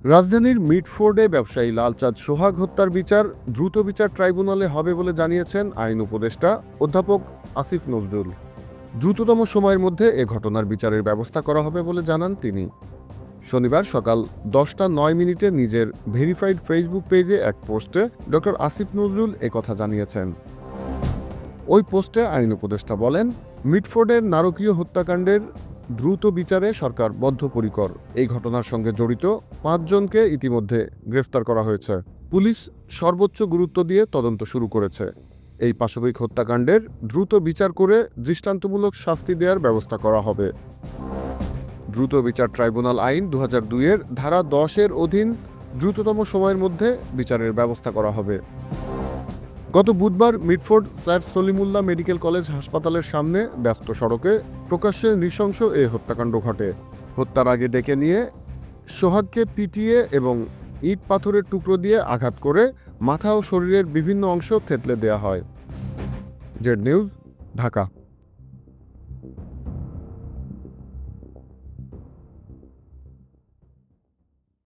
রাজধানীর মিডফোর্ডে ব্যবসায়ী লালচাঁদ সোহাগ হত্যার বিচার দ্রুত বিচার ট্রাইব্যুনালে হবে বলে জানিয়েছেন আইন উপদেষ্টা অধ্যাপক আসিফ নজরুল। দ্রুততম সময়ের মধ্যে এ ঘটনার বিচারের ব্যবস্থা করা হবে বলে জানান তিনি। শনিবার সকাল 10টা 9 মিনিটে নিজের ভেরিফাইড ফেসবুক পেজে এক পোস্টে ডক্টর আসিফ নজরুল একথা জানিয়েছেন। ওই পোস্টে আইন উপদেষ্টা বলেন, মিডফোর্ডের নারকীয় হত্যাকাণ্ডের দ্রুত বিচারে সরকার বদ্ধপরিকর। এই ঘটনার সঙ্গে জড়িত 5 জনকে ইতিমধ্যে গ্রেফতার করা হয়েছে। পুলিশ সর্বোচ্চ গুরুত্ব দিয়ে তদন্ত শুরু করেছে। এই পাশবিক হত্যাকাণ্ডের দ্রুত বিচার করে দৃষ্টান্তমূলক শাস্তি দেওয়ার ব্যবস্থা করা হবে। দ্রুত বিচার ট্রাইব্যুনাল আইন 2002-এর ধারা 10-এর অধীন দ্রুততম সময়ের মধ্যে বিচারের ব্যবস্থা করা হবে। গত বুধবার Mitford sir Salimullah medical college হাসপাতালের সামনে ব্যস্ত সড়কে প্রকাশ্যে নৃশংস এ হত্যাকাণ্ড ঘটে। হত্যার আগে ডেকে নিয়ে সোহাগকে পিটিয়ে এবং ইট পাথরের টুকরো দিয়ে আঘাত করে মাথা ও শরীরের বিভিন্ন অংশ থেতলে দেওয়া হয়। Z news, Dhaka.